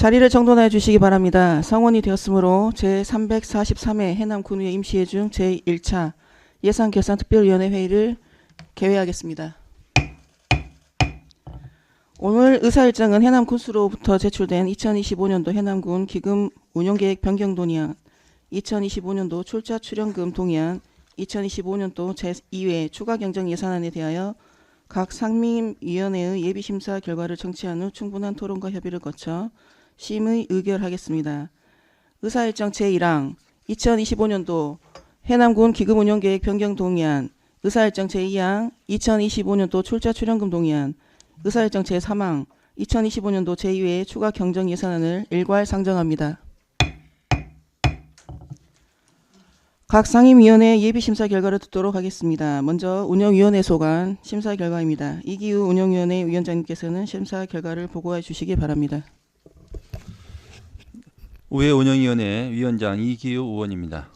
자리를 정돈해 주시기 바랍니다. 성원이 되었으므로 제343회 해남군의회 임시회중 제1차 예산결산특별위원회 회의를 개회하겠습니다. 오늘 의사일정은 해남군수로부터 제출된 2025년도 해남군 기금 운용계획 변경 동의안, 2025년도 출자 출연금 동의안, 2025년도 제2회 추가 경정 예산안에 대하여 각 상임위원회의 예비심사 결과를 청취한 후 충분한 토론과 협의를 거쳐 심의 의결하겠습니다. 의사일정 제1항 2025년도 해남군 기금운용계획 변경 동의안, 의사일정 제2항 2025년도 출자 출연금 동의안, 의사일정 제3항 2025년도 제2회 추가 경정 예산안을 일괄 상정합니다. 각 상임위원회 예비심사 결과를 듣도록 하겠습니다. 먼저 운영위원회 소관 심사 결과입니다. 이기우 운영위원회 위원장님께서는 심사 결과를 보고해 주시기 바랍니다. 의회 운영위원회 위원장 이기우 의원입니다.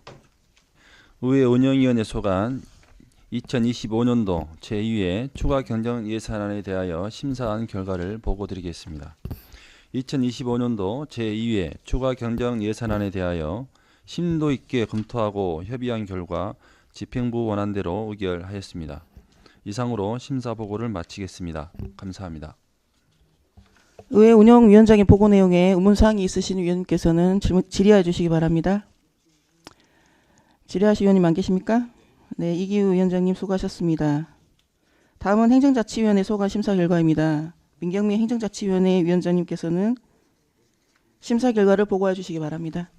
의회 운영위원회 소관 2025년도 제2회 추가 경정 예산안에 대하여 심사한 결과를 보고드리겠습니다. 2025년도 제2회 추가 경정 예산안에 대하여 심도 있게 검토하고 협의한 결과 집행부 원안대로 의결하였습니다. 이상으로 심사 보고를 마치겠습니다. 감사합니다. 의회 운영위원장의 보고 내용에 의문사항이 있으신 위원님께서는 질의해 주시기 바랍니다. 질의하실 위원님 안 계십니까? 네, 이기우 위원장님 수고하셨습니다. 다음은 행정자치위원회 소관 심사 결과입니다. 민경미 행정자치위원회 위원장님께서는 심사 결과를 보고해 주시기 바랍니다.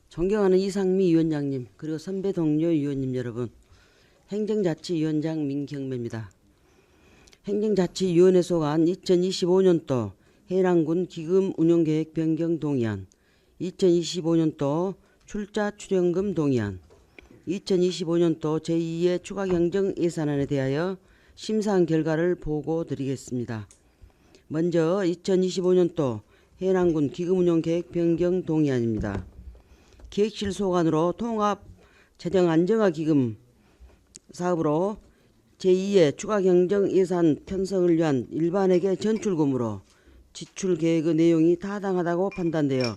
존경하는 이상미 위원장님, 그리고 선배 동료 위원님 여러분, 행정자치위원장 민경매입니다. 행정자치위원회 소관 2025년도 해남군 기금 운용계획 변경 동의안, 2025년도 출자 출연금 동의안, 2025년도 제2회 추가 경정 예산안에 대하여 심사한 결과를 보고 드리겠습니다. 먼저 2025년도 해남군 기금 운용계획 변경 동의안입니다. 기획실 소관으로 통합 재정 안정화 기금 사업으로 제2의 추가 경정 예산 편성을 위한 일반회계 전출금으로 지출 계획의 내용이 타당하다고 판단되어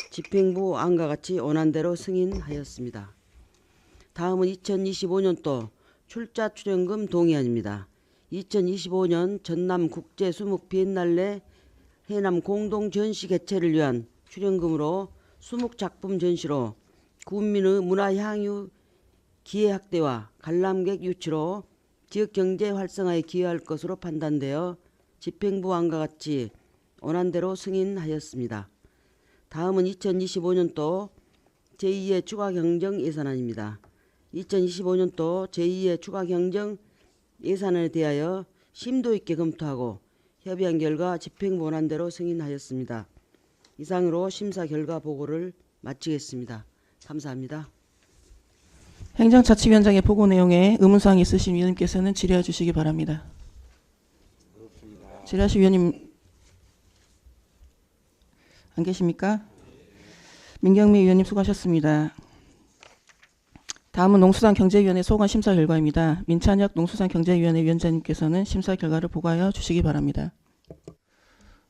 집행부 안과 같이 원안대로 승인하였습니다. 다음은 2025년도 출자 출연금 동의안입니다. 2025년 전남 국제 수목 비엔날레 해남 공동 전시 개최를 위한 출연금으로 수목 작품 전시로 군민의 문화 향유 기회 확대와 관람객 유치로 지역 경제 활성화에 기여할 것으로 판단되어 집행부 안과 같이 원안대로 승인하였습니다. 다음은 2025년도 제2회 추가 경정 예산안입니다. 2025년도 제2회 추가 경정 예산안에 대하여 심도 있게 검토하고 협의한 결과 집행부 원안대로 승인하였습니다. 이상으로 심사 결과 보고를 마치겠습니다. 감사합니다. 행정자치위원장의 보고 내용에 의문사항이 있으신 위원님께서는 질의해 주시기 바랍니다. 질의하실 위원님 안 계십니까? 민경미 위원님 수고하셨습니다. 다음은 농수산경제위원회 소관 심사 결과입니다. 민찬혁 농수산경제위원회 위원장님께서는 심사 결과를 보고하여 주시기 바랍니다.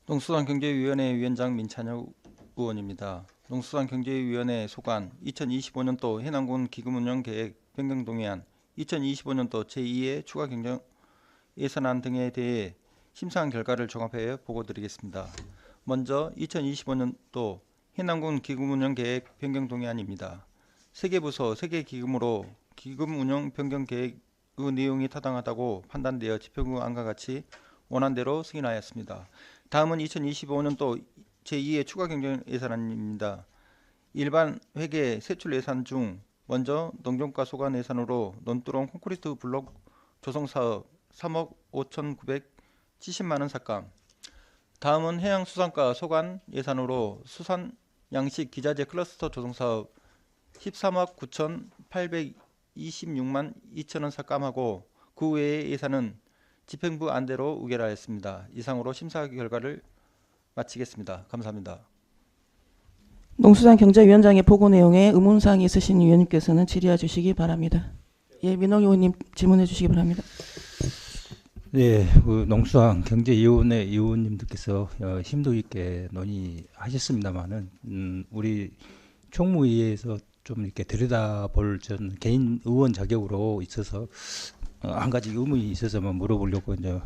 농수산경제위원회 위원장 민찬혁 의원입니다. 농수산경제위원회 소관 2025년도 해남군 기금운용계획 변경 동의안, 2025년도 제2회 추가 경정 예산안 등에 대해 심사한 결과를 종합해 보고드리겠습니다. 먼저 2025년도 해남군 기금운용계획 변경 동의안입니다. 세계부서 세계기금으로 기금운용 변경 계획의 내용이 타당하다고 판단되어 집행부 안과 같이 원안대로 승인하였습니다. 다음은 2025년도 제2회 추가 경정 예산안입니다. 일반 회계 세출 예산 중 먼저 농정과 소관 예산으로 논두렁 콘크리트 블록 조성사업 3억 5,970만원 삭감. 다음은 해양수산과 소관 예산으로 수산 양식 기자재 클러스터 조성사업 13억 9,826만 2천원 삭감하고 그 외의 예산은 집행부 안대로 의결하였습니다. 이상으로 심사 결과를 마치겠습니다. 감사합니다. 농수산경제위원장의 보고 내용에 의문사항이 있으신 위원님께서는 질의해 주시기 바랍니다. 예, 민홍 의원님 질문해 주시기 바랍니다. 네, 그 농수산 경제위원회 위원님들께서 심도 있게 논의하셨습니다만은 우리 총무위에서 좀 이렇게 들여다볼 전 개인 의원 자격으로 있어서 한 가지 의문이 있어서만 물어보려고 이제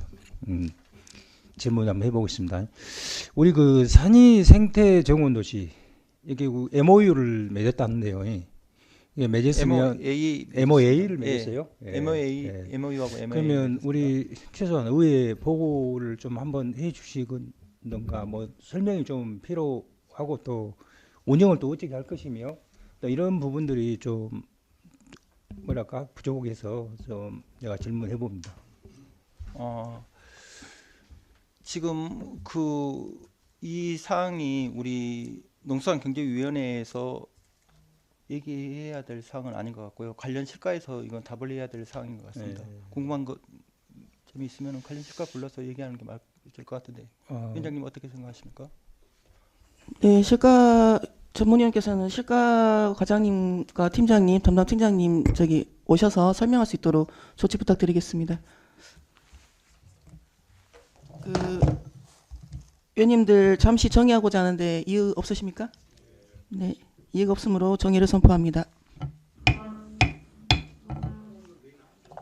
질문 한번 해보겠습니다. 우리 그 산이 생태 정원 도시 이게 그 MOU를 맺었다는데요. 이게 맺었으면 MOA를 맺었어요. 예. MOU하고 MOA. 그러면 우리 최소한 의회 보고를 좀 한번 해주시던가 뭐 설명이 좀 필요하고 또 운영을 또 어떻게 할 것이며 또 이런 부분들이 좀 뭐랄까 부족해서 좀 내가 질문해 봅니다. 지금 이 사항이 우리 농수산경제위원회에서 얘기해야 될 사항은 아닌 것 같고요. 관련 실과에서 이건 답을 해야 될 사항인 것 같습니다. 궁금한 것 점이 있으면 관련 실과 불러서 얘기하는 게 맞을 것 같은데 위원장님 어떻게 생각하십니까? 네, 실과 전문위원께서는 실과 과장님과 팀장님, 담당 팀장님 저기 오셔서 설명할 수 있도록 조치 부탁드리겠습니다. 위원님들 잠시 정의하고자 하는데 이의 없으십니까? 네, 이의가 없으므로 정의를 선포합니다.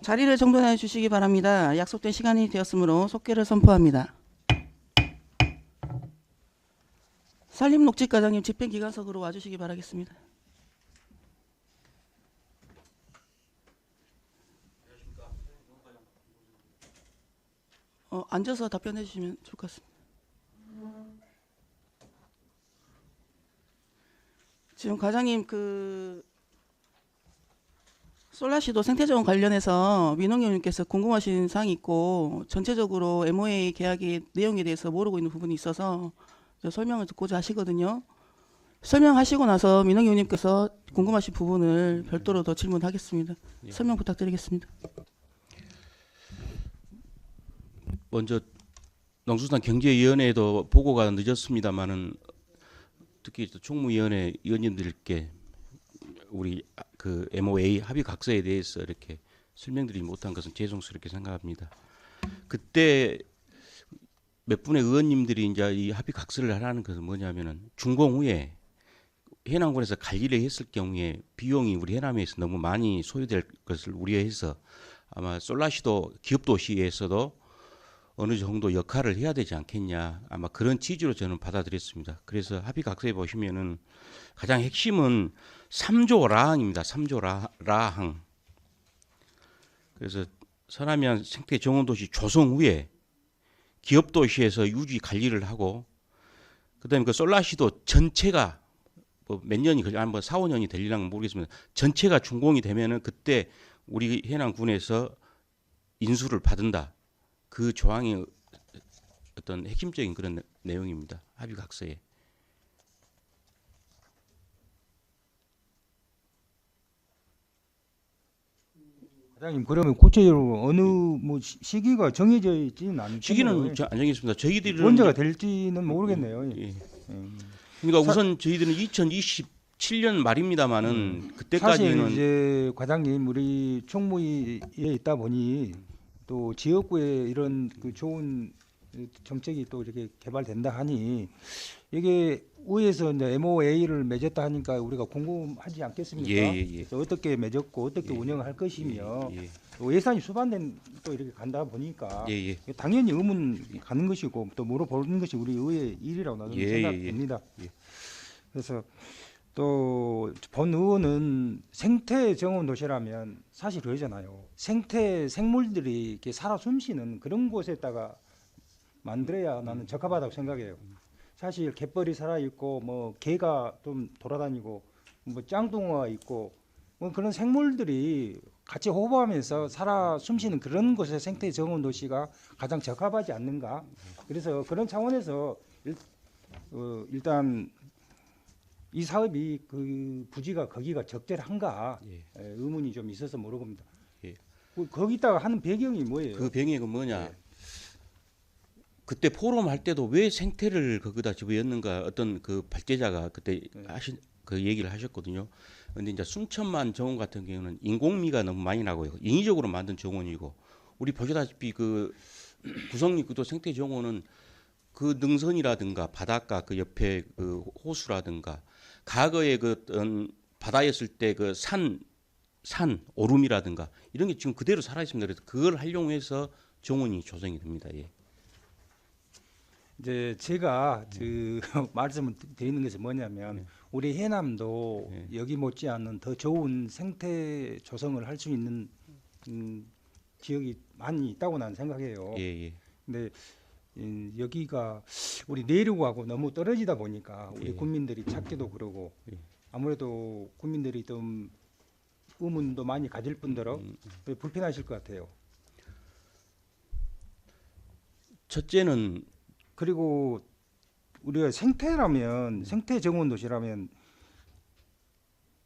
자리를 정돈해 주시기 바랍니다. 약속된 시간이 되었으므로 속개를 선포합니다. 산림녹지과장님 집행기관석으로 와주시기 바라겠습니다. 앉아서 답변해 주시면 좋을 것 같습니다. 지금 과장님 솔라시도 생태정원 관련해서 민홍위원님께서 궁금하신 사항이 있고 전체적으로 MOA 계약의 내용에 대해서 모르고 있는 부분이 있어서 설명을 듣고자 하시거든요. 설명하시고 나서 민홍위원님께서 궁금하신 부분을 별도로 더 질문하겠습니다. 설명 부탁드리겠습니다. 먼저 농수산 경제위원회에도 보고가 늦었습니다만은 특히 총무위원회 위원님들께 우리 그 MOA 합의 각서에 대해서 이렇게 설명드리지 못한 것은 죄송스럽게 생각합니다. 그때 몇 분의 의원님들이 이제 이 합의 각서를 하라는 것은 뭐냐면은 준공 후에 해남군에서 관리를 했을 경우에 비용이 우리 해남에서 너무 많이 소요될 것을 우려해서 아마 솔라시도 기업도시에서도 어느 정도 역할을 해야 되지 않겠냐, 아마 그런 취지로 저는 받아들였습니다. 그래서 합의 각서에 보시면은 가장 핵심은 3조 라항입니다. 3조 라항. 그래서 서남해안 생태 정원도시 조성 후에 기업도시에서 유지 관리를 하고, 그다음에 그 솔라시도 전체가 뭐 몇 년이 걸려, 한 4, 5년이 될리는 모르겠습니다. 전체가 준공이 되면은 그때 우리 해남군에서 인수를 받는다. 그 조항이 어떤 핵심적인 그런 내용입니다. 합의 각서에. 과장님 그러면 구체적으로 어느 뭐 시기가 정해져 있지는 않죠. 시기는 안 정했습니다. 저희들은 언제가 될지는 모르겠네요. 예. 그러니까 우선 저희들은 2027년 말입니다만은 그때까지는 사실 이제 과장님 우리 총무위에 있다 보니 또 지역구에 이런 그 좋은 정책이 또 이렇게 개발된다 하니 이게 위에서 이제 MOA를 맺었다 하니까 우리가 궁금하지 않겠습니까? 예. 어떻게 맺었고 어떻게 운영할 것이며 예. 또 예산이 수반된 또 이렇게 간다 보니까 예. 당연히 의문 가는 것이고 또 물어보는 것이 우리 의회 일이라고 나는 생각됩니다. 예. 그래서 또 본 의원은 생태 정원 도시라면 사실 그러잖아요. 생물들이 이렇게 살아 숨쉬는 그런 곳에다가 만들어야 나는 적합하다고 생각해요. 사실 갯벌이 살아 있고 뭐 개가 좀 돌아다니고 뭐 짱뚱어가 있고 뭐 그런 생물들이 같이 호흡하면서 살아 숨쉬는 그런 곳에 생태 정원 도시가 가장 적합하지 않는가. 그래서 그런 차원에서 일단 이 사업이 그 부지가 거기가 적절한가 의문이 좀 있어서 물어봅니다. 예. 거기다가 하는 배경이 뭐예요? 그 병이 뭐냐? 그때 포럼 할 때도 왜 생태를 거기다 집어였는가 어떤 그 발제자가 그때 하신 그 얘기를 하셨거든요. 근데 이제 순천만 정원 같은 경우는 인공미가 너무 많이 나고요. 인위적으로 만든 정원이고 우리 보시다시피 그 구성립구도 생태 정원은 그 능선이라든가 바닷가 그 옆에 그 호수라든가 과거에 그 어떤 바다였을 때 그 산 오름이라든가 이런 게 지금 그대로 살아 있습니다. 그래서 그걸 활용해서 정원이 조성이 됩니다. 예. 이제 제가 그 말씀을 드리는 것은 뭐냐면 우리 해남도 여기 못지않은 더 좋은 생태 조성을 할 수 있는 지역이 많이 있다고 나는 생각해요. 예, 예. 근데 여기가 우리 내륙하고 너무 떨어지다 보니까 우리 예. 국민들이 찾기도 그러고 아무래도 국민들이 좀 의문도 많이 가질 뿐더러 불편하실 것 같아요. 첫째는 그리고 우리가 생태라면 생태 정원 도시라면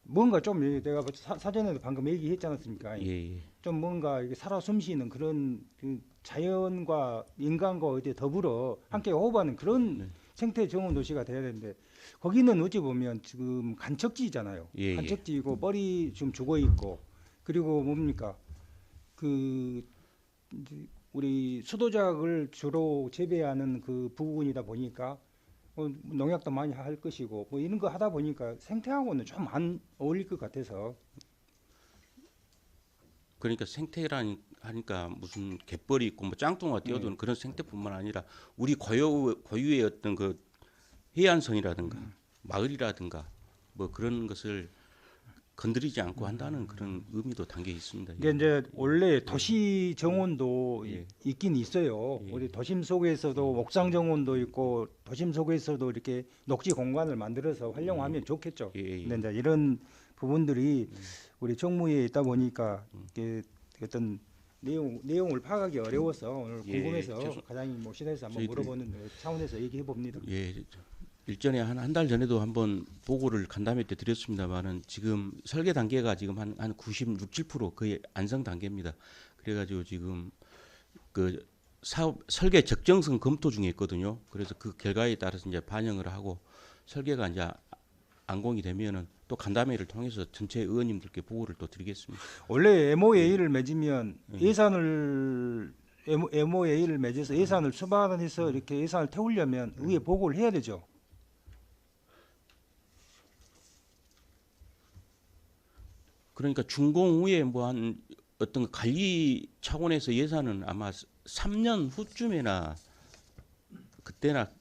뭔가 좀 내가 사전에도 방금 얘기했지 않았습니까? 예, 예. 좀 뭔가 이게 살아 숨쉬는 그런 그 자연과 인간과 어디 더불어 함께 호흡하는 그런 생태 정원 도시가 돼야 되는데 거기는 어찌 보면 지금 간척지잖아요. 예, 예. 간척지이고 뻘이 지금 죽어 있고 그리고 뭡니까 그 이제 우리 수도작을 주로 재배하는 그 부분이다 보니까 농약도 많이 할 것이고 뭐 이런 거 하다 보니까 생태하고는 좀 안 어울릴 것 같아서 그러니까 생태라니까 무슨 갯벌이 있고 뭐 짱뚱어가 뛰어드는 그런 생태뿐만 아니라 우리 고유의 어떤 그 해안선이라든가 마을이라든가 뭐 그런 것을 건드리지 않고 한다는 그런 의미도 담겨 있습니다. 이게 이제 원래 도시 정원도 예. 있긴 있어요. 예. 우리 도심 속에서도 옥상 정원도 있고 도심 속에서도 이렇게 녹지 공간을 만들어서 활용하면 좋겠죠. 예, 예. 근데 이제 이런 부분들이 우리 정무에 있다 보니까 이게 어떤 내용을 파악하기 어려워서 오늘 예, 궁금해서 죄송- 가장 뭐 시대에서 한번 저희들이- 물어보는 차원에서 얘기해 봅니다. 예, 일전에 한 달 전에도 한번 보고를 간담회 때 드렸습니다만은 지금 설계 단계가 지금 한 96, 7% 거의 안성 단계입니다. 그래가지고 지금 그 사업 설계 적정성 검토 중에 있거든요. 그래서 그 결과에 따라서 이제 반영을 하고 설계가 이제 안공이 되면은 또 간담회를 통해서 전체 의원님들께 보고를 또 드리겠습니다. 원래 MOA를 맺으면 예산을 MOA를 맺어서 예산을 수반해서 이렇게 예산을 태우려면 의회 보고를 해야 되죠. 그러니까 준공 후에 뭐 한 어떤 관리 차원에서 예산은 아마 3년 후쯤에나 그때나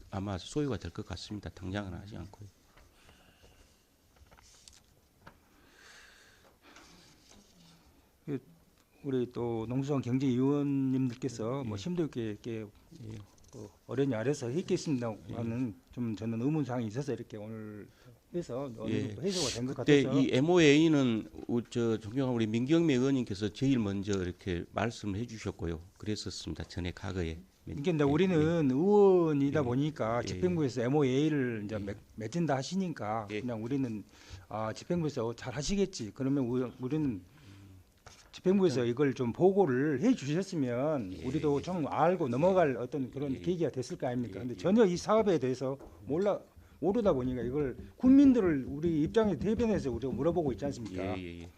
아마 소요가 될 것 같습니다. 당장은 하지 않고요. 우리 또 농수산 경제위원님들께서 뭐 심도 있게 이렇게 어련히 아래서 했겠습니다만은 좀 저는 의문사항이 있어서 이렇게 오늘 해서 어느 예. 정도 해소가 된 것 그때 같아서 이 MOA는 저 존경하는 우리 민경미 의원님께서 제일 먼저 이렇게 말씀을 해주셨고요. 그랬었습니다. 전에 과거에. 이게 근데 우리는 의원이다 예. 보니까 예. 집행부에서 MOA를 이제 맺은다 하시니까 예. 그냥 우리는 집행부에서 잘 하시겠지. 그러면 우리는 집행부에서 이걸 좀 보고를 해 주셨으면 예. 우리도 좀 알고 넘어갈 어떤 그런 예. 계기가 됐을 거 아닙니까? 예. 근데 전혀 이 사업에 대해서 모르다 보니까 이걸 국민들을 우리 입장에 대변해서 우리가 물어보고 있지 않습니까? 예.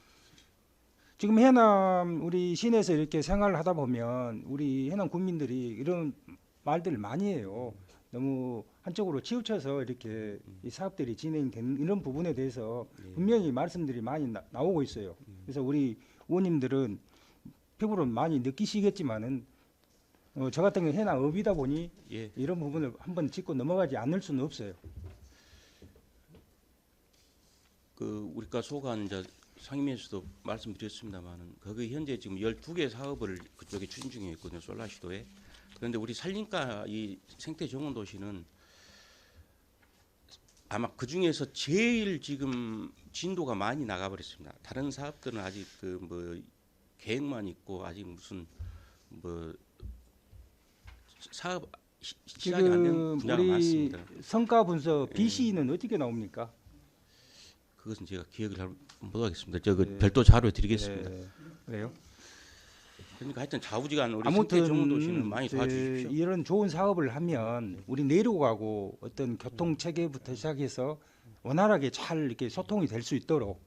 지금 해남 우리 시내에서 이렇게 생활을 하다 보면 우리 해남 국민들이 이런 말들을 많이 해요. 너무 한쪽으로 치우쳐서 이렇게 이 사업들이 진행되는 이런 부분에 대해서 분명히 말씀들이 많이 나오고 있어요. 그래서 우리 의원님들은 피부로 많이 느끼시겠지만은 저 같은 경우 해남업이다 보니 예. 이런 부분을 한번 짚고 넘어가지 않을 수는 없어요. 그 우리가 소관 이제 상임위에서도 말씀드렸습니다만은 거기 현재 지금 12개 사업을 그쪽에 추진 중에 있거든요. 솔라시도에. 그런데 우리 산림과 이 생태 정원 도시는 아마 그 중에서 제일 지금 진도가 많이 나가버렸습니다. 다른 사업들은 아직 그 뭐 계획만 있고 아직 무슨 뭐 사업 시작이 안 된 지금 분야가 우리 많습니다. 성과 분석 BC는 어떻게 나옵니까? 그것은 제가 기억을 잘 못하겠습니다. 저 그 네. 별도 자료 드리겠습니다. 네, 그래요? 그러니까 하여튼 좌우지간 우리 아무튼 생태 정원 도시는 많이 이제 도와주십시오. 이런 좋은 사업을 하면 우리 내려가고 어떤 교통 체계부터 시작해서 원활하게 잘 이렇게 소통이 될 수 있도록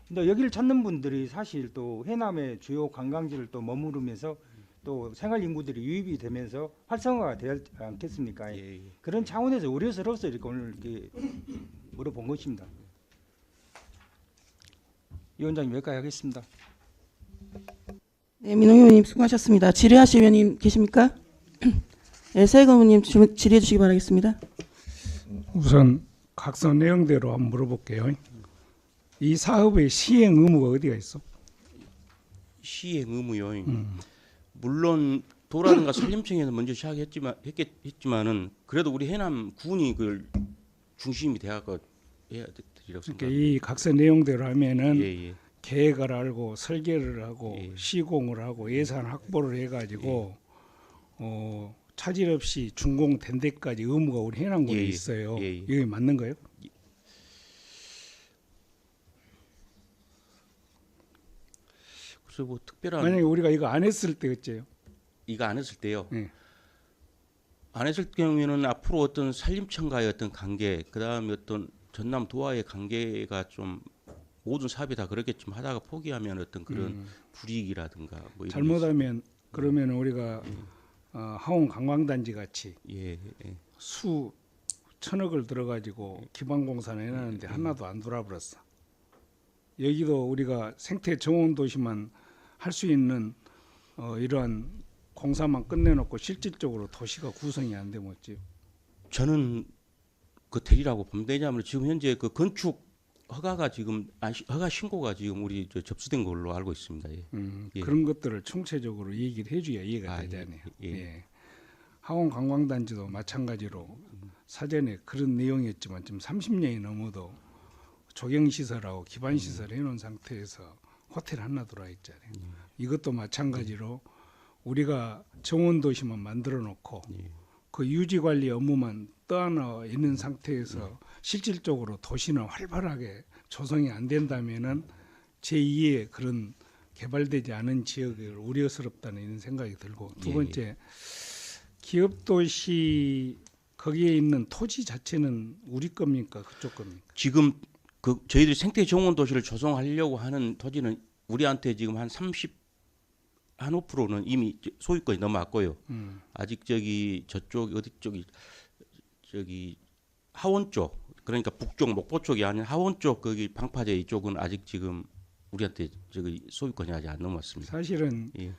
근데 여기를 찾는 분들이 사실 또 해남의 주요 관광지를 또 머무르면서 또 생활 인구들이 유입이 되면서 활성화가 되지 않겠습니까? 예, 예. 그런 차원에서 우려스러워서 이렇게 오늘 이렇게 물어본 것입니다. 위원장님 여기까지 하겠습니다. 네, 민홍희 의원님 수고하셨습니다. 질의하실 의원님 계십니까? 네, 서해건 의원님 질의해 주시기 바라겠습니다. 우선 각서 내용대로 한번 물어볼게요. 이 사업의 시행 의무가 어디가 있어? 시행 의무요. 물론 도라든가 산림청에서 먼저 시작했지만은 그래도 우리 해남 군이 그걸 중심이 돼갖고 해야 되리라고 그러니까 생각합니다. 이 각서 내용대로 하면은 예. 계획을 알고 설계를 하고 예. 시공을 하고 예산 확보를 해가지고 차질 없이 준공된 데까지 의무가 우리 해남군에 예, 예. 있어요. 예, 예. 이게 맞는 거예요? 그래서 뭐 특별한 만약에 우리가 이거 안 했을 때 어째요? 이거 안 했을 때요. 예. 안 했을 경우에는 앞으로 어떤 산림청과의 어떤 관계, 그다음에 어떤 전남 도와의 관계가 좀 모든 사업이 다 그렇게 좀 하다가 포기하면 어떤 그런 불이익이라든가 뭐 이런 게 잘못하면 그러면 우리가 하원 관광단지 같이 예. 수 천억을 들어가지고 기반공사를 해놨는데 하나도 안 돌아버렸어. 여기도 우리가 생태 정원 도시만 할 수 있는 이러한 공사만 끝내놓고 실질적으로 도시가 구성이 안 되면 어찌요? 저는 그 되리라고 봅니다. 왜냐하면 지금 현재 그 건축 허가가 지금 허가 신고가 지금 우리 접수된 걸로 알고 있습니다. 예. 예. 그런 것들을 총체적으로 얘기를 해줘야 이해가 되잖아요. 예. 예. 하원 관광단지도 마찬가지로 사전에 그런 내용이었지만 지금 30년이 넘어도 조경시설하고 기반시설 해놓은 상태에서 호텔 하나 들어와 있잖아요. 이것도 마찬가지로 우리가 정원도시만 만들어 놓고 그 유지관리 업무만 떠안아 있는 상태에서 실질적으로 도시는 활발하게 조성이 안 된다면은 제2의 그런 개발되지 않은 지역을 우려스럽다는 이런 생각이 들고 두 번째 기업도시 거기에 있는 토지 자체는 우리 겁니까 그쪽 겁니까? 지금 그 저희들이 생태 정원 도시를 조성하려고 하는 토지는 우리한테 지금 한 5%는 이미 소유권이 넘어왔고요. 아직 저쪽 어디 쪽이 저기 하원 쪽 그러니까 북쪽 목포 쪽이 아닌 하원 쪽 거기 방파제 이쪽은 아직 지금 우리한테 저기 소유권이 아직 안 넘어왔습니다. 사실은 예.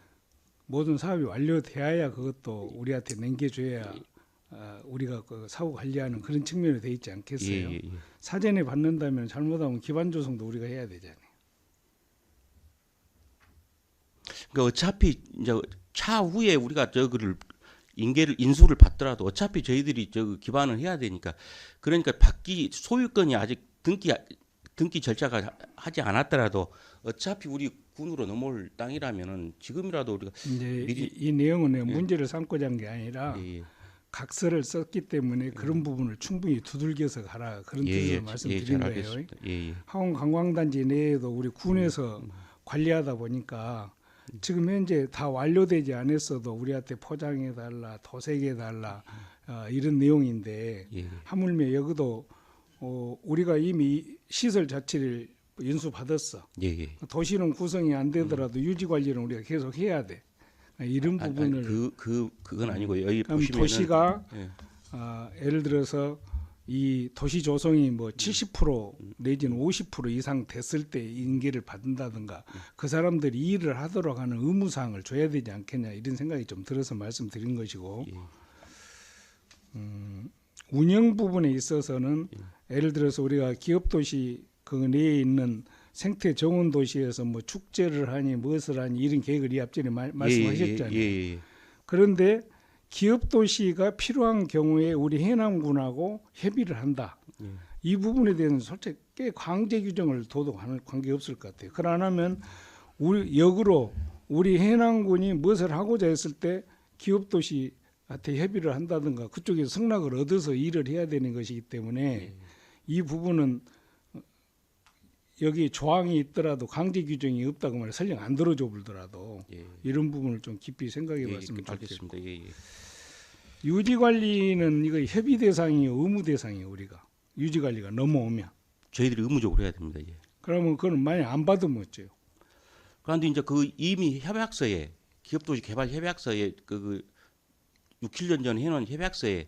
모든 사업이 완료돼야 그것도 우리한테 남겨줘야 우리가 그 사후 관리하는 그런 측면이 돼 있지 않겠어요? 예. 사전에 받는다면 잘못하면 기반 조성도 우리가 해야 되잖아요. 그러니까 어차피 이제 차후에 우리가 저거를 인수를 받더라도 어차피 저희들이 저 기반을 해야 되니까 그러니까 소유권이 아직 등기 절차가 하지 않았더라도 어차피 우리 군으로 넘어올 땅이라면은 지금이라도 우리가 이제 미리- 이 내용은 문제를 삼고자 한 게 아니라 예. 각서를 썼기 때문에 그런 부분을 충분히 두들겨서 가라 그런 뜻으로 말씀드린 잘 거예요. 알겠습니다. 예. 하원 관광단지 내에도 우리 군에서 관리하다 보니까 지금 현재 다 완료되지 않았어도 우리한테 포장해 달라, 도색해 달라 이런 내용인데 예. 하물며 여기도 우리가 이미 시설 자체를 인수 받았어. 예. 도시는 구성이 안 되더라도 유지 관리는 우리가 계속 해야 돼. 이런 부분을 그건 아니고요. 여기 그럼 보시면은 도시가 예. 예를 들어서 이 도시 조성이 뭐 70% 내지는 50% 이상 됐을 때 인계를 받는다든가 그 사람들이 이 일을 하도록 하는 의무사항을 줘야 되지 않겠냐 이런 생각이 좀 들어서 말씀드린 것이고 운영 부분에 있어서는 예를 들어서 우리가 기업도시 그 내에 있는 생태 정원 도시에서 뭐 축제를 하니 무엇을 하니 이런 계획을 이 앞전에 말씀하셨잖아요. 예. 그런데 기업 도시가 필요한 경우에 우리 해남군하고 협의를 한다. 이 부분에 대해서는 솔직히 꽤 강제 규정을 둬도 관계 없을 것 같아요. 그러나면 우리 역으로 우리 해남군이 무엇을 하고자 했을 때 기업 도시한테 협의를 한다든가 그쪽에서 승낙을 얻어서 일을 해야 되는 것이기 때문에 이 부분은 여기 조항이 있더라도 강제 규정이 없다고 말해 설령 안 들어줘 보더라도 이런 부분을 좀 깊이 생각해 봤으면 좋겠고 알겠습니다. 예. 유지 관리는 이거 협의 대상이요 의무 대상이요 우리가 유지 관리가 넘어오면 저희들이 의무적으로 해야 됩니다. 예. 그러면 그건 만약 안 받으면 어째요? 그런데 이제 그 이미 협약서에 기업도시 개발 협약서에 그 6, 7년 전 해놓은 협약서에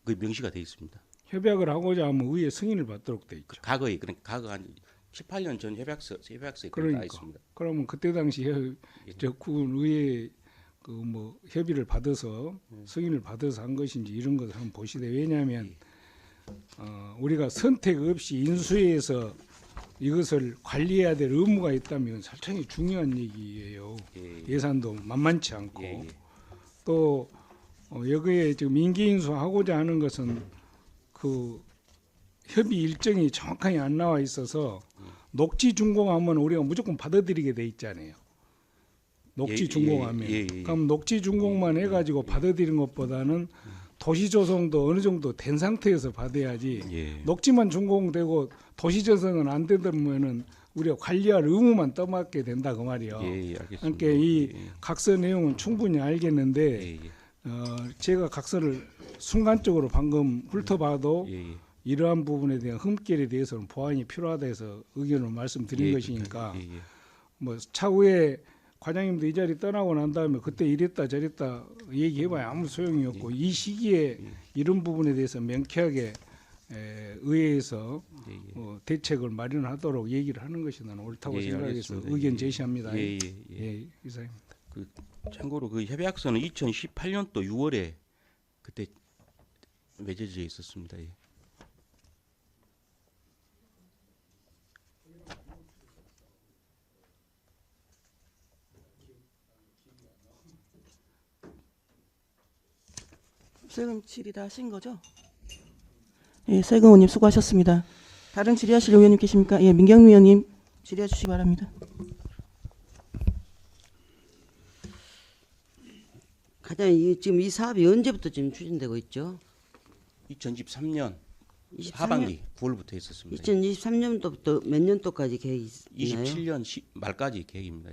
그 명시가 돼 있습니다. 협약을 하고자 하면 의회 승인을 받도록 돼 있죠. 과거에 그러니까 과거 한 7, 8년 전 협약서에 그렇게 그러니까. 나와 있습니다. 그러면 그때 당시 적군 의회 그 뭐 협의를 받아서 승인을 받아서 한 것인지 이런 것을 한번 보시되, 왜냐하면 우리가 선택 없이 인수해서 이것을 관리해야 될 의무가 있다면 상당히 중요한 얘기예요. 예산도 만만치 않고 또 여기에 지금 민기 인수하고자 하는 것은 그 협의 일정이 정확하게 안 나와 있어서 녹지 준공하면 우리가 무조건 받아들이게 돼 있잖아요. 녹지 준공하면 그럼 녹지 준공만 해가지고 받아들이는 것보다는 도시 조성도 어느 정도 된 상태에서 받아야지 녹지만 준공되고 도시 조성은 안 되면은 우리가 관리할 의무만 떠맡게 된다 그 말이요. 그러니까 이 각서 내용은 충분히 알겠는데 제가 각서를 순간적으로 방금 훑어봐도 이러한 부분에 대한 흠결에 대해서는 보완이 필요하다 해서 의견을 말씀드린 것이니까 뭐 차후에 과장님도 이 자리 떠나고 난 다음에 그때 이랬다 저랬다 얘기해봐야 아무 소용이 없고 이 시기에 이런 부분에 대해서 명쾌하게 의회에서 대책을 마련하도록 얘기를 하는 것이 나는 옳다고 생각해서 알겠습니다. 의견 제시합니다. 이상입니다. 참고로 그 협약서는 2018년도 6월에 그때 맺어져 있었습니다. 세금 질의 다 하신 거죠? 예, 세금 의원님 수고하셨습니다. 다른 질의하실 의원님 계십니까? 예, 민경미 의원님 질의해 주시기 바랍니다. 과장님, 지금 이 사업이 언제부터 지금 추진되고 있죠? 2023년 23년? 하반기 9월부터 했었습니다. 2023년도부터 몇 년도까지 계획이 있나요? 27년 말까지 계획입니다.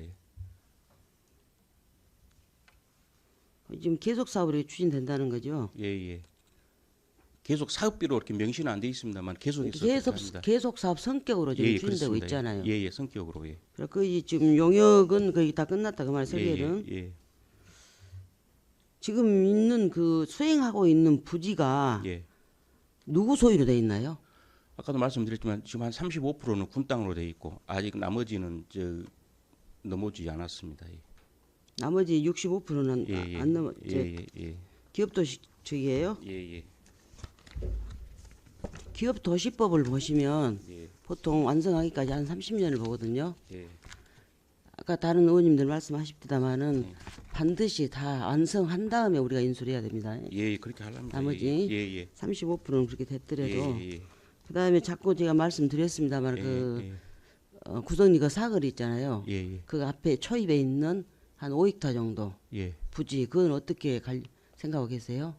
지금 계속 사업이 추진된다는 거죠? 계속 사업비로 이렇게 명시는 안 돼 있습니다만 계속해서 계속 사업 성격으로 지금 추진되고 그렇습니다. 있잖아요. 성격으로. 그 지금 용역은 거의 다 끝났다 그 말 설계는. 지금 있는 그 수행하고 있는 부지가 누구 소유로 돼 있나요? 아까도 말씀드렸지만 지금 한 35%는 군 땅으로 돼 있고 아직 나머지는 넘어지지 않았습니다. 나머지 65%는 안 넘어. 기업도시예요? 기업도시법을 보시면 보통 완성하기까지 한 30년을 보거든요. 아까 다른 의원님들 말씀하십니다마는 반드시 다 완성한 다음에 우리가 인수를 해야 됩니다. 그렇게 하려면 나머지 35%는 그렇게 됐더라도 그다음에 자꾸 제가 말씀드렸습니다만 구성리 그 사거리 있잖아요. 그 앞에 초입에 있는 한 5헥타 정도 부지 그건 어떻게 생각하고 계세요?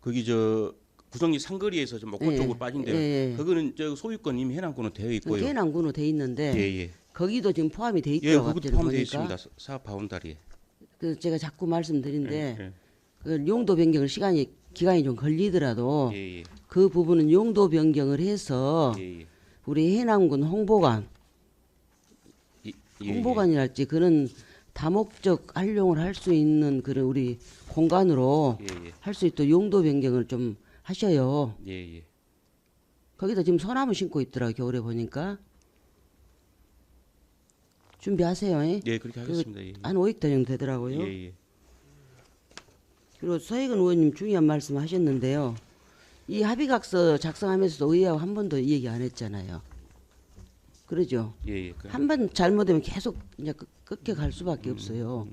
거기 구성리 상거리에서 좀 목포 쪽으로 빠진데요. 그거는 소유권 이미 해남군으로 되어 있고요. 해남군으로 돼 있는데 거기도 지금 포함이 돼 있더라고요. 그것도 포함되어 있습니다. 사업 바운다리에. 그 제가 자꾸 말씀드린데 그 용도 변경을 기간이 좀 걸리더라도 그 부분은 용도 변경을 해서 우리 해남군 홍보관이랄지 그런 다목적 활용을 할 수 있는 그런 우리 공간으로 할 수 있도록 용도 변경을 좀 하셔요. 거기다 지금 소나무 심고 있더라고요. 겨울에 보니까. 준비하세요. 그렇게 하겠습니다. 한 5헥타 정도 되더라고요. 그리고 서혜근 의원님 중요한 말씀 하셨는데요. 이 합의각서 작성하면서도 의회하고 한 번도 이 얘기 안 했잖아요. 그러죠? 한 번 잘못되면 계속 이제 꺾여 갈 수밖에 없어요.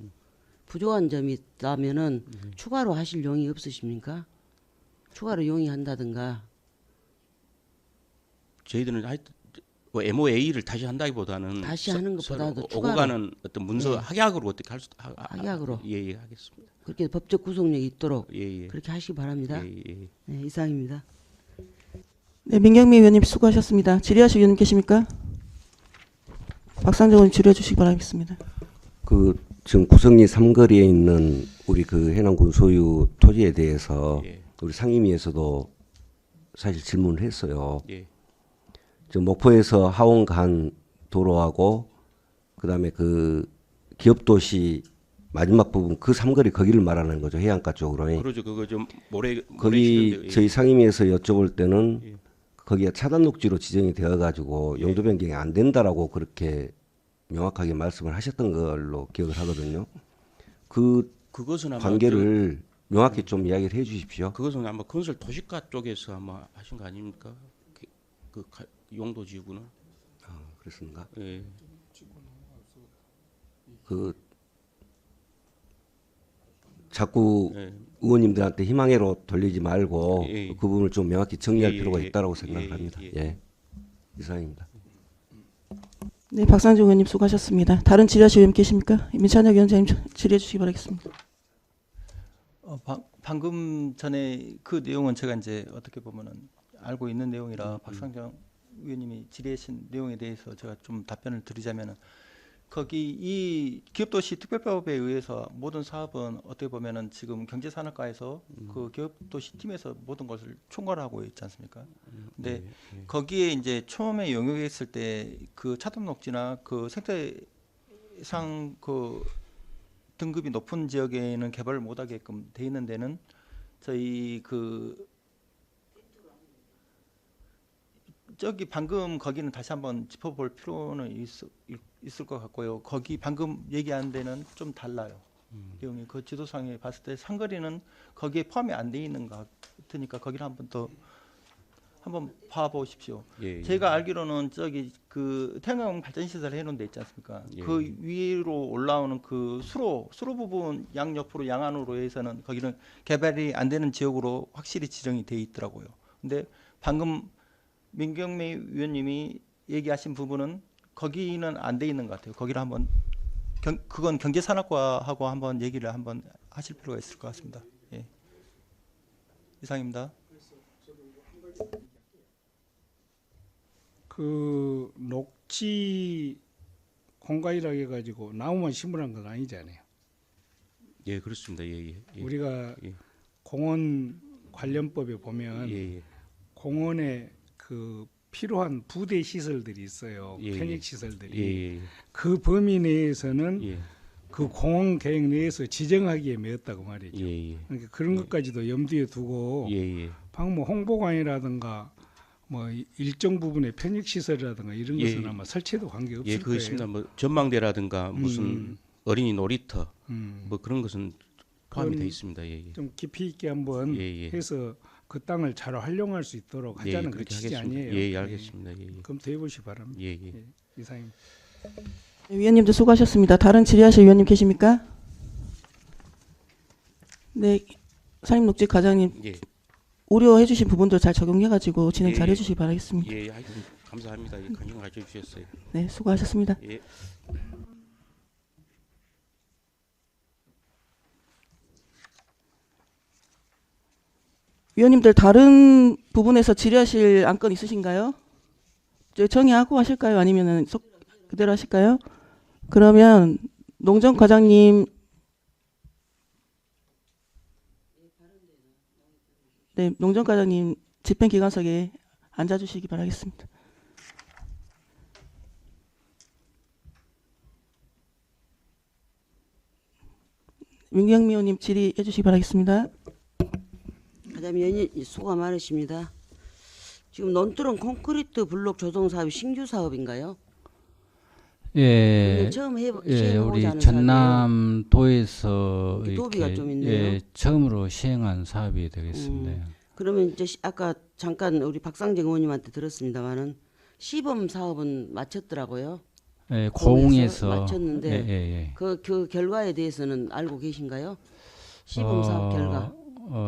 부족한 점이 있다면은 추가로 하실 용이 없으십니까? 추가로 용이한다든가. 저희들은 하여튼 MOA를 다시 한다기보다는 다시 하는 것보다도 오고 가는 어떤 문서 확약으로 어떻게 할 수 확약으로 하겠습니다. 그렇게 법적 구속력이 있도록 그렇게 하시기 바랍니다. 네, 이상입니다. 네, 민경미 의원님 수고하셨습니다. 질의하실 의원님 계십니까? 박상정 의원 질의해 주시기 바라겠습니다. 지금 구성리 삼거리에 있는 우리 해남군 소유 토지에 대해서 우리 상임위에서도 사실 질문을 했어요. 지금 목포에서 하원 간 도로하고 그다음에 그 기업도시 마지막 부분 그 삼거리 거기를 말하는 거죠. 해안가 쪽으로. 그러죠. 그거 좀 모래 거기 치는데, 예. 저희 상임위에서 여쭤볼 때는 예. 거기가 차단 녹지로 지정이 되어 가지고 예. 용도 변경이 안 된다라고 그렇게 명확하게 말씀을 하셨던 걸로 기억을 하거든요. 그 그것은 아마 관계를 명확히 좀 이야기를 해 주십시오. 그것은 아마 건설 도시가 쪽에서 아마 하신 거 아닙니까? 용도 지구는. 그렇습니까? 예. 그 자꾸 예. 의원님들한테 희망회로 돌리지 말고 예. 그 부분을 좀 명확히 정리할 예, 필요가 예, 있다라고 예, 생각합니다. 예, 예. 이상입니다. 네, 박상중 의원님 수고하셨습니다. 다른 질의하실 의원 계십니까? 민찬혁 위원장님 질의해 주시기 바라겠습니다. 방금 전에 그 내용은 제가 이제 어떻게 보면은 알고 있는 내용이라 박상정 의원님이 질의하신 내용에 대해서 제가 좀 답변을 드리자면은 거기 이 기업도시 특별법에 의해서 모든 사업은 어떻게 보면은 지금 경제산업과에서 그 기업도시 팀에서 모든 것을 총괄하고 있지 않습니까? 근데 거기에 이제 처음에 용역했을 때 그 차단 녹지나 그 생태상 그 등급이 높은 지역에는 개발을 못하게끔 돼 있는 데는 저희 그 저기 방금 거기는 다시 한번 짚어볼 필요는 있을 것 같고요. 거기 방금 얘기한 데는 좀 달라요. 내용이 그 지도상에 봤을 때 상거리는 거기에 포함이 안 돼 있는 것 같으니까 거기를 한번 봐보십시오. 예. 제가 알기로는 저기 그 태양광 발전 시설 해놓은 데 있지 않습니까? 예. 그 위로 올라오는 그 수로 부분 양옆으로 양안으로 해서는 거기는 개발이 안 되는 지역으로 확실히 지정이 돼 있더라고요. 근데 방금 민경미 위원님이 얘기하신 부분은 거기는 안 돼 있는 것 같아요. 거기를 한번 그건 경제산업과하고 한번 얘기를 한번 하실 필요가 있을 것 같습니다. 예. 이상입니다. 그 녹지 공간이라고 해가지고 나무만 심으란 건 아니잖아요. 예, 그렇습니다. 예. 우리가 예. 공원 관련법에 보면 예. 공원에 그 필요한 부대 시설들이 있어요. 예, 편익 시설들이. 예. 그 범위 내에서는 예. 그 공원 계획 내에서 지정하기에 매였다고 말이죠. 예. 그러니까 그런 것까지도 염두에 두고 예. 방금 뭐 홍보관이라든가 뭐 일정 부분의 편익 시설이라든가 이런 예. 것은 아마 설치도 관계 없을 예, 그거 거예요. 있습니다. 뭐 전망대라든가 무슨 어린이 놀이터 뭐 그런 것은 포함이 그건 돼 있습니다. 예. 좀 깊이 있게 한번 예. 해서 그 땅을 잘 활용할 수 있도록 하자는 그 그렇게 취지 하겠습니다. 아니에요. 예, 알겠습니다. 예. 검토해 보시 바랍니다. 예. 예, 이상입니다. 네, 위원님들 수고하셨습니다. 다른 질의하실 위원님 계십니까? 네, 산림녹지 과장님 예. 우려해 주신 부분들 잘 적용해가지고 진행 잘 예. 해주시기 바라겠습니다. 예, 하여튼 감사합니다. 예, 관심 가져 주셨어요. 네, 수고하셨습니다. 예. 위원님들 다른 부분에서 질의하실 안건 있으신가요? 정의하고 하실까요? 아니면은 그대로 하실까요? 그러면 농정 과장님, 네, 농정 과장님 집행 기관석에 앉아주시기 바라겠습니다. 민경미 의원님 질의해 주시기 바라겠습니다. 가장 위원님 수고가 많으십니다. 지금 논두렁 콘크리트 블록 조성 사업이 신규 사업인가요? 예, 처음 예, 시행하고자 우리 하는 전남도에서 이렇게 도비가 이렇게 좀 있네요. 예, 처음으로 시행한 사업이 되겠습니다. 그러면 이제 아까 잠깐 우리 박상정 의원님한테 들었습니다만은 시범 사업은 마쳤더라고요. 예, 공에서 공에서 마쳤는데 예. 그 결과에 대해서는 알고 계신가요? 시범 사업 결과.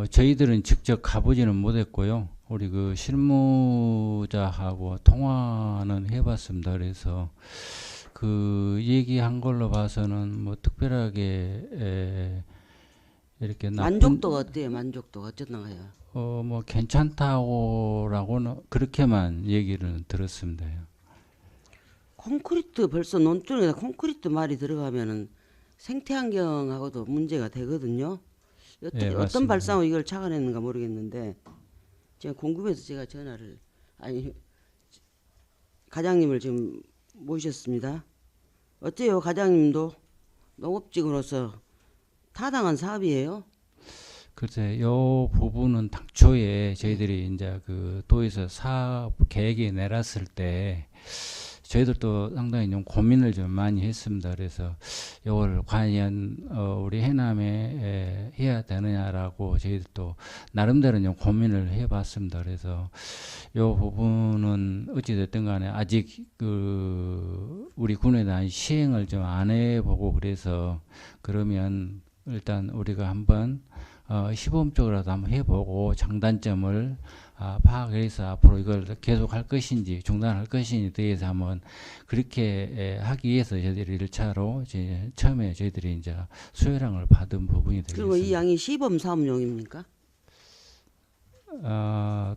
저희들은 직접 가보지는 못했고요. 우리 그 실무자하고 통화는 해봤습니다. 그래서 그 얘기한 걸로 봐서는 뭐 특별하게 이렇게 만족도가 어때요? 만족도가 어쨌나요? 뭐 괜찮다고라고는 그렇게만 얘기를 들었습니다. 콘크리트 벌써 논두렁에다 콘크리트 말이 들어가면은 생태환경하고도 문제가 되거든요. 예, 어떤 맞습니다. 발상으로 이걸 착안했는가 모르겠는데 제가 궁금해서 제가 과장님을 지금 모셨습니다. 어째요, 과장님도 농업직으로서 타당한 사업이에요? 글쎄, 요 부분은 당초에 저희들이 이제 그 도에서 사업 계획이 내놨을 때 저희들도 상당히 좀 고민을 좀 많이 했습니다. 그래서 이걸 과연 우리 해남에 해야 되느냐라고 저희들도 나름대로 좀 고민을 해봤습니다. 그래서 요 부분은 어찌됐든 간에 아직 그 우리 군에 대한 시행을 좀 안 해보고 그래서 그러면 일단 우리가 한번 시범적으로라도 한번 해보고 장단점을 파악해서 앞으로 이걸 계속 할 것인지 중단할 것인지 대해서 한번 그렇게 하기 위해서 저희들이 1차로 처음에 저희들이 이제 수혜랑을 받은 부분이 되겠습니다. 그리고 이 양이 시범 사업용입니까?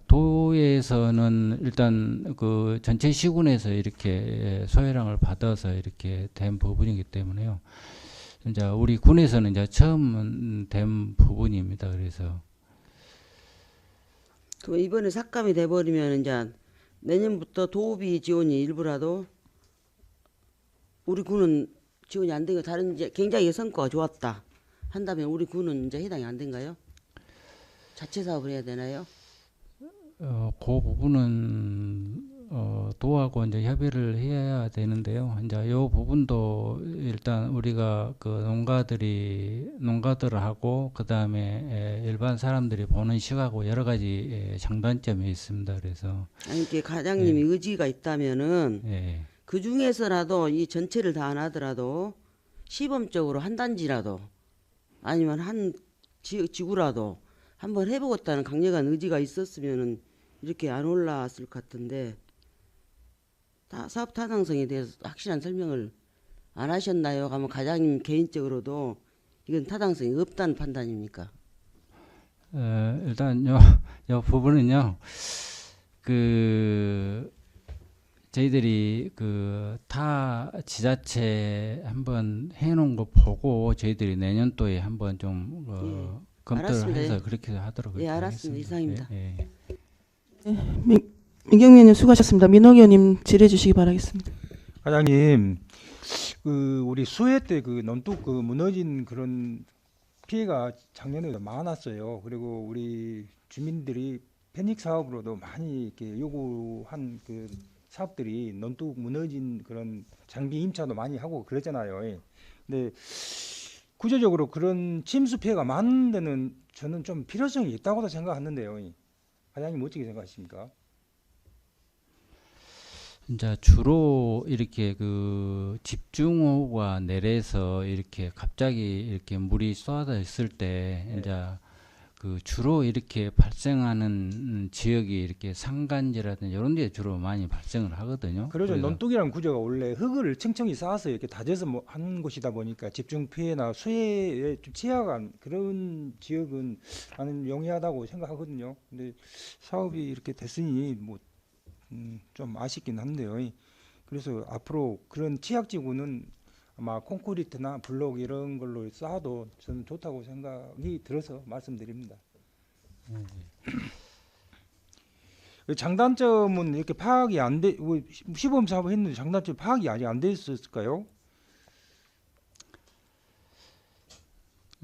도에서는 일단 그 전체 시군에서 이렇게 소혜랑을 받아서 이렇게 된 부분이기 때문에요. 이제 우리 군에서는 이제 처음 된 부분입니다. 그래서 그럼 이번에 삭감이 돼버리면 이제 내년부터 도우비 지원이 일부라도 우리 군은 지원이 안 되고 다른 이제 굉장히 성과가 좋았다 한다면 우리 군은 이제 해당이 안 된가요? 자체 사업을 해야 되나요? 그 부분은 도하고 이제 협의를 해야 되는데요. 이제 요 부분도 일단 우리가 그 농가들하고 그 다음에 일반 사람들이 보는 시각하고 여러 가지 장단점이 있습니다. 그래서 아니 이게 과장님이 의지가 있다면은 그 중에서라도 이 전체를 다 안 하더라도 시범적으로 한 단지라도 아니면 한 지구라도 한번 해보겠다는 강력한 의지가 있었으면은 이렇게 안 올라왔을 것 같은데 사업 타당성에 대해서 확실한 설명을 안 하셨나요? 그러면 과장님 개인적으로도 이건 타당성이 없다는 판단입니까? 일단 요 부분은요. 그 저희들이 그 타 지자체 한번 해놓은 거 보고 저희들이 내년도에 한번 좀 검토를 알았습니다. 해서 그렇게 하도록 예, 알았습니다. 이상입니다. 민경미 의원님 수고하셨습니다. 민옥 의원님 질의해 주시기 바라겠습니다. 과장님, 그 우리 수해 때 그 논둑 그 무너진 그런 피해가 작년에도 많았어요. 그리고 우리 주민들이 패닉 사업으로도 많이 이렇게 요구한 그 사업들이 논둑 무너진 그런 장비 임차도 많이 하고 그랬잖아요. 근데 구조적으로 그런 침수 피해가 많은 데는 저는 좀 필요성이 있다고도 생각하는데요. 과장님 어떻게 생각하십니까? 이제 주로 이렇게 그 집중호우가 내려서 이렇게 갑자기 이렇게 물이 쏟아져 있을 때 이제 그 주로 이렇게 발생하는 지역이 이렇게 산간지라든지 이런 데 주로 많이 발생을 하거든요. 그러죠. 그래서 논둑이라는 구조가 원래 흙을 층층이 쌓아서 이렇게 다져서 뭐 한 곳이다 보니까 집중 피해나 수해에 좀 취약한 그런 지역은 나는 용이하다고 생각하거든요. 근데 사업이 이렇게 됐으니 뭐 좀 아쉽긴 한데요. 그래서 앞으로 그런 취약지구는 아마 콘크리트나 블록 이런 걸로 쌓아도 저는 좋다고 생각이 들어서 말씀드립니다. 장단점은 이렇게 파악이 안 돼, 시범 사업을 했는데 장단점 파악이 아직 안 돼 있었을까요?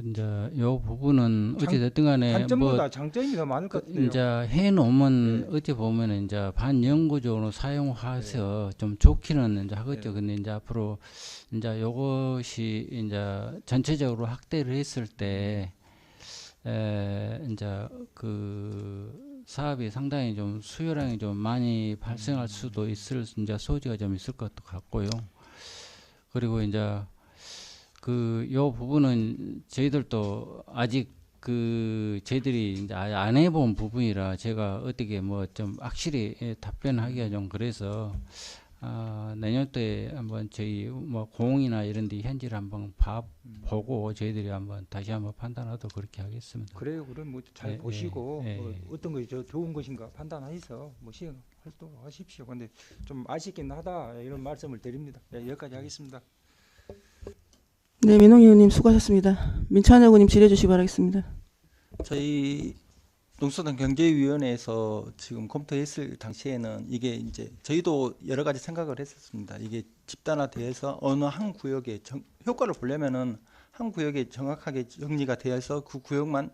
이제 요 부분은 어찌 됐든 간에 단점보다 장점이 더 많을 것 같아요. 이제 해놓으면 어찌 보면 이제 반영구적으로 사용해서 좀 좋기는 이제 하겠죠. 근데 이제 앞으로 이제 요것이 이제 전체적으로 확대를 했을 때 이제 그 사업이 상당히 좀 수요량이 좀 많이 발생할 수도 있을 이제 소지가 좀 있을 것 같고요. 그리고 이제 그 요 부분은 저희들도 아직 그 저희들이 이제 안 해본 부분이라 제가 어떻게 뭐 좀 확실히 답변하기가 좀 그래서 내년도에 한번 저희 뭐 공이나 이런 데 현지를 한번 보고 저희들이 한번 다시 한번 판단하도록 그렇게 하겠습니다. 그래요. 그럼 뭐 잘 보시고 뭐 어떤 것이 좋은 것인가 판단하셔서 뭐 시행 활동하십시오. 근데 좀 아쉽긴 하다 이런 말씀을 드립니다. 여기까지 하겠습니다. 네, 민옥 의원님 수고하셨습니다. 민찬혁 의원님 질의해 주시기 바라겠습니다. 저희 농수산 경제위원회에서 지금 검토했을 당시에는 이게 이제 저희도 여러 가지 생각을 했었습니다. 이게 집단화돼서 어느 한 구역에 효과를 보려면은 한 구역에 정확하게 정리가 되어서 그 구역만을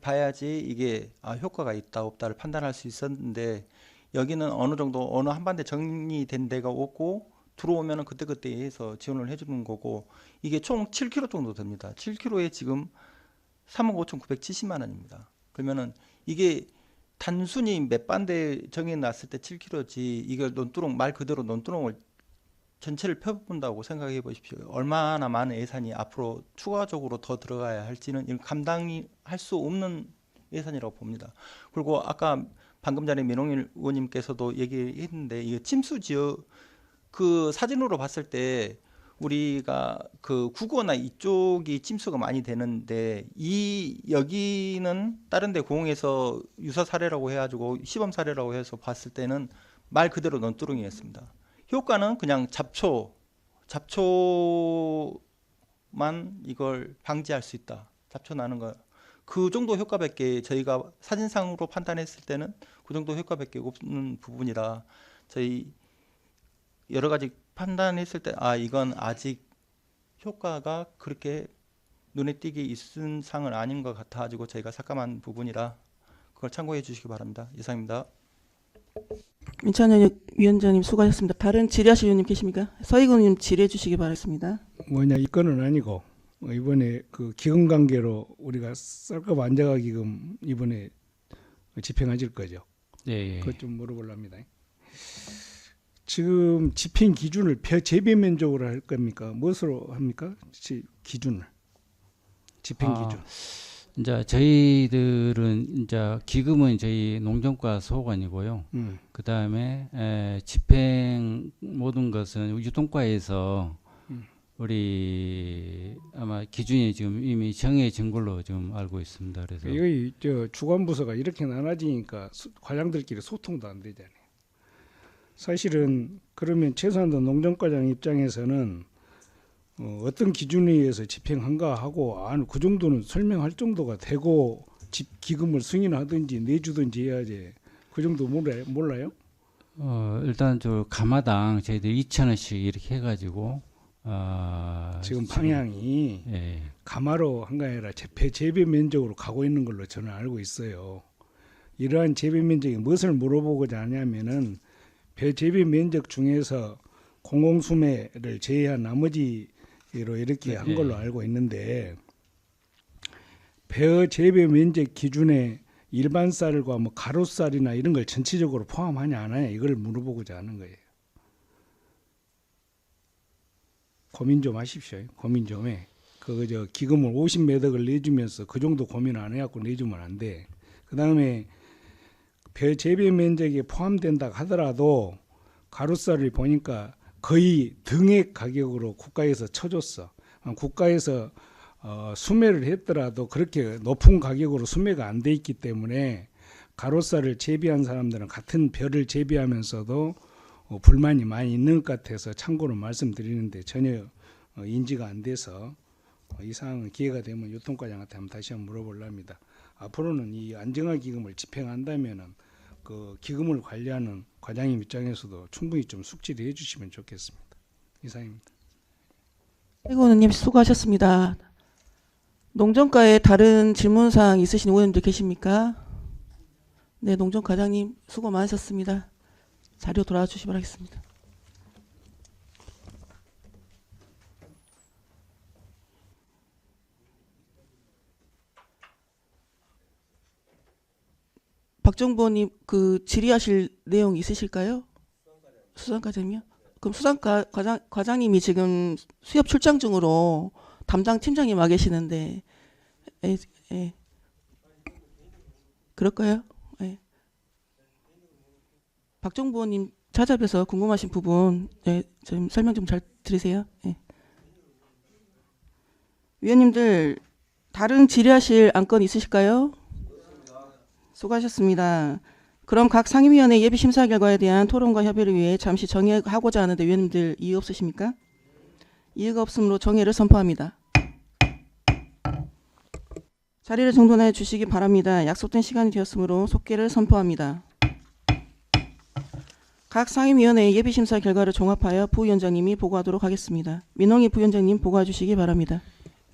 봐야지 이게 효과가 있다 없다를 판단할 수 있었는데 여기는 어느 정도 어느 한반대 정리된 데가 없고 들어오면은 그때그때 해서 지원을 해주는 거고 이게 총 7km 정도 됩니다. 7km에 지금 3억 5,970만 원입니다. 그러면은 이게 단순히 몇 반대 정해놨을 때 7km지 이걸 논두렁 말 그대로 논두렁을 전체를 펴본다고 생각해 보십시오. 얼마나 많은 예산이 앞으로 추가적으로 더 들어가야 할지는 이건 감당이 할 수 없는 예산이라고 봅니다. 그리고 아까 방금 전에 민홍일 의원님께서도 얘기했는데 이거 침수 지역 그 사진으로 봤을 때 우리가 그 국어나 이쪽이 침수가 많이 되는데 여기는 다른 데 공에서 유사 사례라고 해가지고 시범 사례라고 해서 봤을 때는 말 그대로 논두렁이었습니다. 효과는 그냥 잡초만 이걸 방지할 수 있다. 잡초 나는 거. 그 정도 효과밖에 저희가 사진상으로 판단했을 때는 그 정도 효과밖에 없는 부분이라 저희 여러 가지 판단했을 때 이건 아직 효과가 그렇게 눈에 띄게 있은 상은 아닌 것 같아가지고 저희가 삭감한 부분이라 그걸 참고해 주시기 바랍니다. 이상입니다. 민찬현 위원장님 수고하셨습니다. 다른 질의하실 위원님 계십니까? 서희근 의원님 질의해 주시기 바랍니다. 뭐냐 이 건은 아니고 이번에 그 기금 관계로 우리가 쌀값 안정화 기금 이번에 집행하실 거죠. 예. 그것 좀 물어보랍니다. 지금 집행 기준을 재배 면적으로 할 겁니까? 무엇으로 합니까? 기준을 집행 기준. 이제 저희들은 이제 기금은 저희 농정과 소관이고요. 그 다음에 집행 모든 것은 유통과에서 우리 아마 기준이 지금 이미 정해진 걸로 지금 알고 있습니다. 그래서 여기 주관부서가 이렇게 나눠지니까 과장들끼리 소통도 안 되잖아요. 사실은 그러면 최소한도 농정과장 입장에서는 어떤 기준에 의해서 집행한가 하고 그 정도는 설명할 정도가 되고 기금을 승인하든지 내주든지 해야지. 그 정도 몰라요? 일단 저 가마당 저희들 2,000원씩 이렇게 해가지고 지금 방향이 가마로 한 게 아니라 재배 면적으로 가고 있는 걸로 저는 알고 있어요. 이러한 재배 면적이 무엇을 물어보고자 하냐면은 재배 면적 중에서 공공수매를 제외한 나머지로 이렇게 한 걸로 알고 있는데 벼 재배 면적 기준에 일반 쌀과 뭐 가루쌀이나 이런 걸 전체적으로 포함하냐 안 하냐 이걸 물어보고자 하는 거예요. 고민 좀 하십시오. 고민 좀 해. 기금을 50매덕을 내주면서 그 정도 고민 안 해갖고 내주면 안 돼. 그 다음에 벼 재배 면적에 포함된다 하더라도 가루쌀을 보니까 거의 등액 가격으로 국가에서 쳐줬어. 국가에서 수매를 했더라도 그렇게 높은 가격으로 수매가 안 돼 있기 때문에 가루쌀을 재배한 사람들은 같은 벼를 재배하면서도 불만이 많이 있는 것 같아서 참고로 말씀드리는데 전혀 인지가 안 돼서 이 사항은 기회가 되면 유통과장한테 한번 다시 한번 물어보려 합니다. 앞으로는 이 안정화 기금을 집행한다면은 그 기금을 관리하는 과장님 입장에서도 충분히 좀 숙지를 해주시면 좋겠습니다. 이상입니다. 서희근 의원님 수고하셨습니다. 농정과에 다른 질문사항 있으신 의원님들 계십니까? 네, 농정과장님 수고 많으셨습니다. 자료 돌아와 주시기 바라겠습니다. 박정부 의원님 그 질의하실 내용 있으실까요? 수상과장님요? 그럼 과장님이 지금 수협 출장 중으로 담당 팀장님 와 계시는데 그럴까요? 박정부 의원님 찾아뵈서 궁금하신 부분 좀 설명 좀 잘 들으세요. 위원님들 다른 질의하실 안건 있으실까요? 수고하셨습니다. 그럼 각 상임위원회 예비 심사 결과에 대한 토론과 협의를 위해 잠시 정회하고자 하는데 위원님들 이의 없으십니까? 이의가 없으므로 정회를 선포합니다. 자리를 정돈해 주시기 바랍니다. 약속된 시간이 되었으므로 속개를 선포합니다. 각 상임위원회의 예비심사 결과를 종합하여 부위원장님이 보고하도록 하겠습니다. 민홍희 부위원장님 보고해 주시기 바랍니다.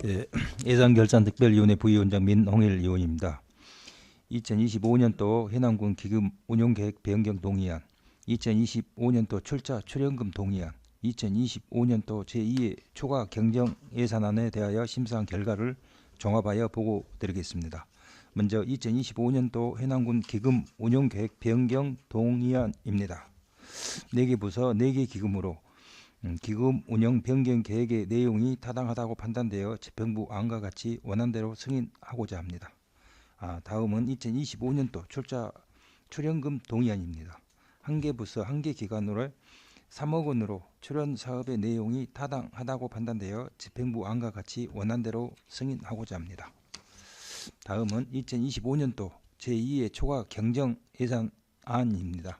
예, 예산결산특별위원회 부위원장 민홍일 의원입니다. 2025년도 해남군 기금 운용계획 변경 동의안, 2025년도 출자 출연금 동의안, 2025년도 제2회 초과 경정 예산안에 대하여 심사한 결과를 종합하여 보고드리겠습니다. 먼저 2025년도 해남군 기금 운용계획 변경 동의안입니다. 4개 부서 4개 기금으로 기금 운영 변경 계획의 내용이 타당하다고 판단되어 집행부 안과 같이 원안대로 승인하고자 합니다. 다음은 2025년도 출자 출연금 동의안입니다. 1개 부서 1개 기관으로 3억 원으로 출연 사업의 내용이 타당하다고 판단되어 집행부 안과 같이 원안대로 승인하고자 합니다. 다음은 2025년도 제2회 초과 경정 예산안입니다.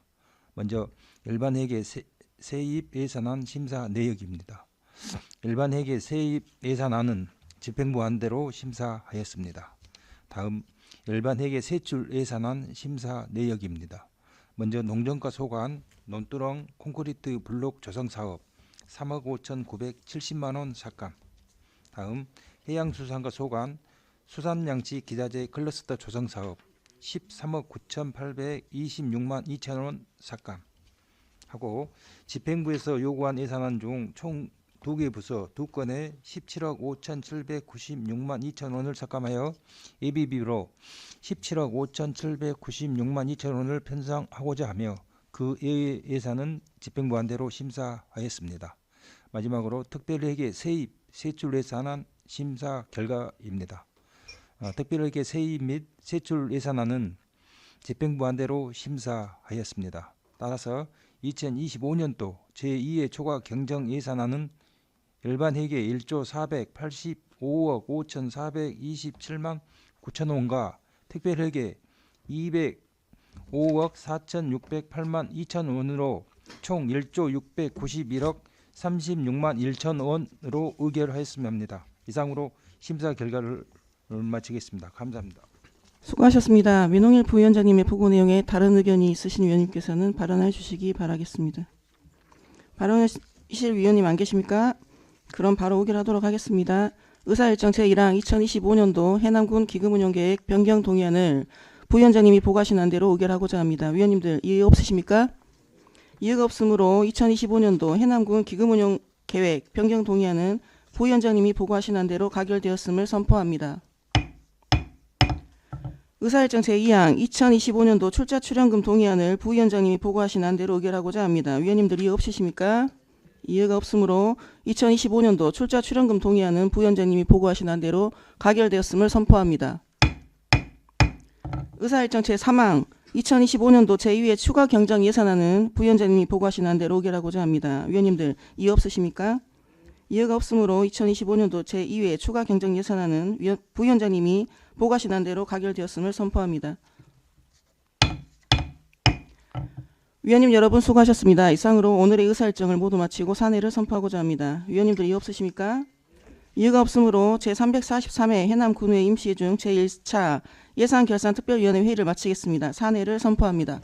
먼저 일반 회계 세입 예산안 심사 내역입니다. 일반 회계 세입 예산안은 집행부 안대로 심사하였습니다. 다음 일반 회계 세출 예산안 심사 내역입니다. 먼저 농정과 소관 논두렁 콘크리트 블록 조성 사업 3억 5,970만 원 삭감. 다음 해양수산과 소관 수산양치 기자재 클러스터 조성 사업 13억 9,826만 2천 원 삭감. 하고 집행부에서 요구한 예산안 중 총 2개 부서 2건에 17억 5,796만 2천 원을 삭감하여 예비비로 17억 5,796만 2천 원을 편성하고자 하며 그 외의 예산은 집행부 안대로 심사하였습니다. 마지막으로 특별회계 세입 세출 예산안 심사 결과입니다. 특별회계 세입 및 세출 예산안은 집행부 안대로 심사하였습니다. 따라서 2025년도 제2회 초과 경정 예산안은 일반 회계 1조 485억 5,427만 9천 원과 특별회계 205억 4,608만 2천 원으로 총 1조 691억 36만 1천 원으로 의결하였으면 합니다. 이상으로 심사 결과를 마치겠습니다. 감사합니다. 수고하셨습니다. 민홍일 부위원장님의 보고 내용에 다른 의견이 있으신 위원님께서는 발언해 주시기 바라겠습니다. 발언하실 위원님 안 계십니까? 그럼 바로 의결하도록 하겠습니다. 의사일정 제1항 2025년도 해남군 기금운용계획 변경 동의안을 부위원장님이 보고하신 대로 의결하고자 합니다. 위원님들 이의 없으십니까? 이의가 없으므로 2025년도 해남군 기금운용계획 변경 동의안은 부위원장님이 보고하신 대로 가결되었음을 선포합니다. 의사일정 제2항 2025년도 출자 출연금 동의안을 부위원장님이 보고하신 대로 의결하고자 합니다. 위원님들 이의 없으십니까? 이의가 없으므로 2025년도 출자 출연금 동의안은 부위원장님이 보고하신 대로 가결되었음을 선포합니다. 의사일정 제3항 2025년도 제2회 추가 경정 예산안은 부위원장님이 보고하신 대로 의결하고자 합니다. 위원님들 이의 없으십니까? 이의가 없으므로 2025년도 제2회 추가 경정 예산안은 부위원장님이 보고하신 대로 가결되었음을 선포합니다. 위원님 여러분 수고하셨습니다. 이상으로 오늘의 의사일정을 모두 마치고 산회를 선포하고자 합니다. 위원님들 이의 없으십니까? 이의가 없으므로 제343회 해남군회 임시회 중 제1차 예산결산특별위원회 회의를 마치겠습니다. 산회를 선포합니다.